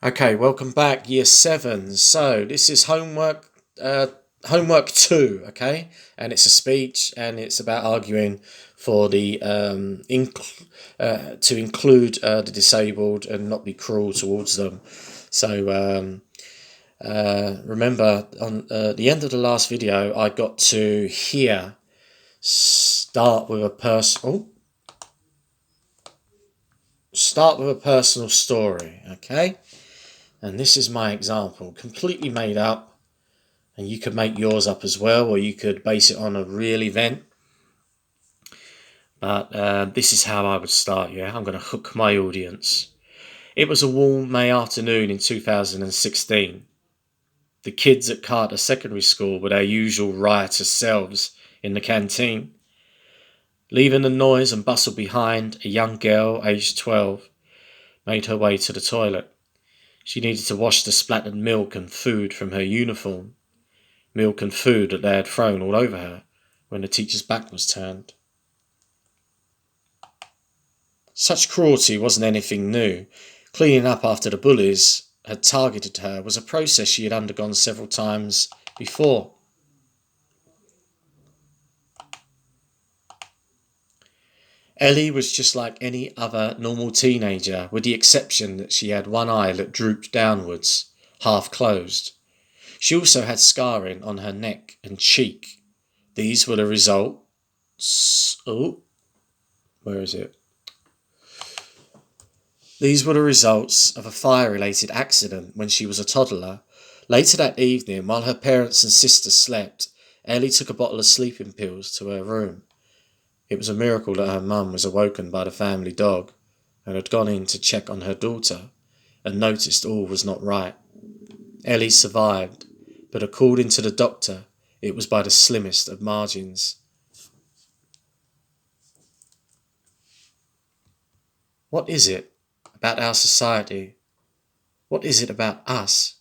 Okay, welcome back, Year 7. So this is homework 2, okay? And it's a speech and it's about arguing for to include the disabled and not be cruel towards them. So remember, on the end of the last video, I got to here start with a personal story, okay? And this is my example, completely made up, and you could make yours up as well, or you could base it on a real event. But this is how I would start, yeah? I'm going to hook my audience. It was a warm May afternoon in 2016. The kids at Carter Secondary School were their usual riotous selves in the canteen. Leaving the noise and bustle behind, a young girl, aged 12, made her way to the toilet. She needed to wash the splattered milk and food from her uniform. Milk and food that they had thrown all over her when the teacher's back was turned. Such cruelty wasn't anything new. Cleaning up after the bullies had targeted her was a process she had undergone several times before. Ellie was just like any other normal teenager, with the exception that she had one eye that drooped downwards, half closed. She also had scarring on her neck and cheek. These were the results. Where is it? These were the results of a fire-related accident when she was a toddler. Later that evening, while her parents and sister slept, Ellie took a bottle of sleeping pills to her room. It was a miracle that her mum was awoken by the family dog and had gone in to check on her daughter and noticed all was not right. Ellie survived, but according to the doctor, it was by the slimmest of margins. What is it about our society? What is it about us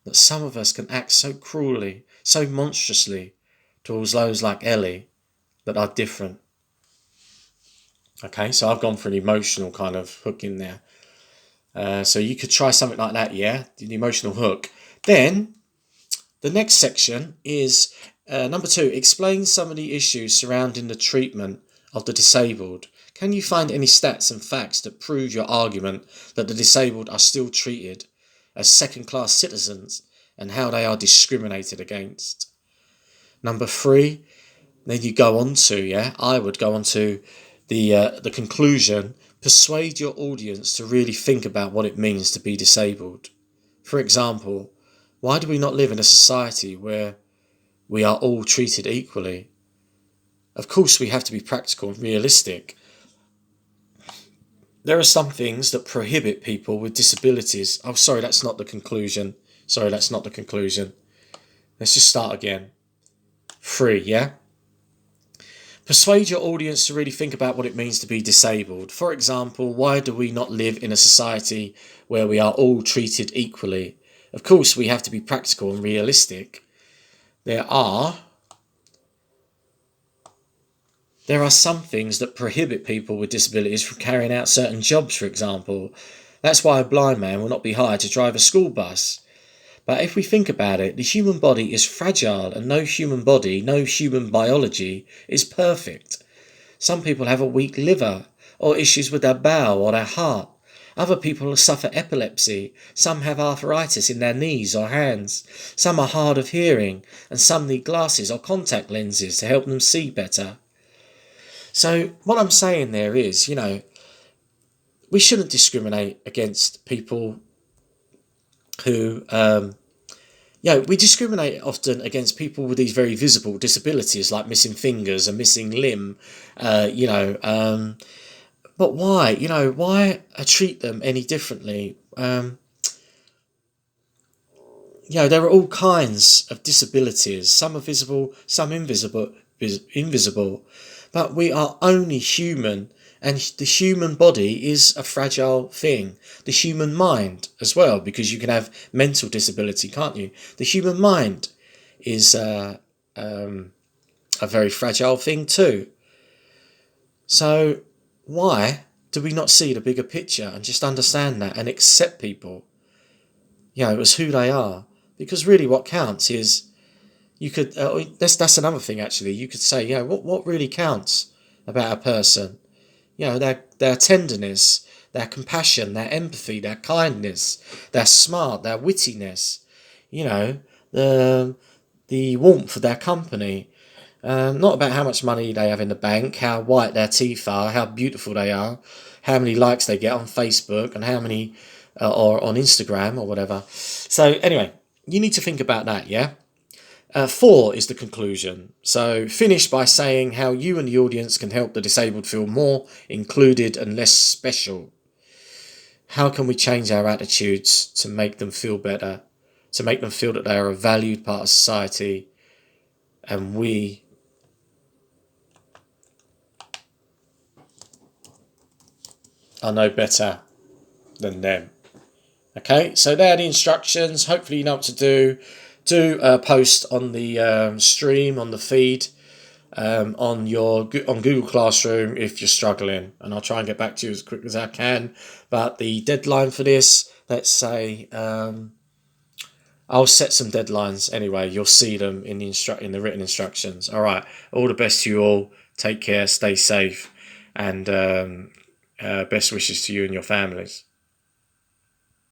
that some of us can act so cruelly, so monstrously towards those like Ellie that are different? Okay, so I've gone for an emotional kind of hook in there. So you could try something like that, yeah? The emotional hook. Then, the next section is number 2. Explain some of the issues surrounding the treatment of the disabled. Can you find any stats and facts that prove your argument that the disabled are still treated as second-class citizens and how they are discriminated against? Number 3, then you go on to, I would go on to the conclusion. Persuade your audience to really think about what it means to be disabled. For example, why do we not live in a society where we are all treated equally? Of course, we have to be practical and realistic. There are some things that prohibit people with disabilities. Oh, sorry, that's not the conclusion. Let's just start again. 3, yeah? Persuade your audience to really think about what it means to be disabled. For example, why do we not live in a society where we are all treated equally? Of course, we have to be practical and realistic. There are some things that prohibit people with disabilities from carrying out certain jobs, for example. That's why a blind man will not be hired to drive a school bus. But if we think about it, the human body is fragile and no human body, no human biology is perfect. Some people have a weak liver or issues with their bowel or their heart. Other people suffer epilepsy. Some have arthritis in their knees or hands. Some are hard of hearing and some need glasses or contact lenses to help them see better. So what I'm saying there is, we shouldn't discriminate against people who, we discriminate often against people with these very visible disabilities like missing fingers, a missing limb, but why? Why treat them any differently? There are all kinds of disabilities. Some are visible, some invisible. But we are only human, and the human body is a fragile thing. The human mind as well, because you can have mental disability, can't you? The human mind is a very fragile thing too. So why do we not see the bigger picture and just understand that and accept people, as who they are? Because really what counts is, you could, that's another thing actually, you could say, what really counts about a person? Their tenderness, their compassion, their empathy, their kindness, their smart, their wittiness, the warmth of their company. Not about how much money they have in the bank, how white their teeth are, how beautiful they are, how many likes they get on Facebook, and how many or on Instagram or whatever. So anyway, you need to think about that, yeah? 4 is the conclusion. So finish by saying how you and the audience can help the disabled feel more included and less special. How can we change our attitudes to make them feel better, to make them feel that they are a valued part of society, and we are no better than them. Okay, so there are the instructions. Hopefully you know what to do. Do post on the stream, on the feed, on Google Classroom if you're struggling, and I'll try and get back to you as quick as I can. But the deadline for this, let's say, I'll set some deadlines anyway. You'll see them in the written instructions. All right, all the best to you all. Take care, stay safe, and best wishes to you and your families.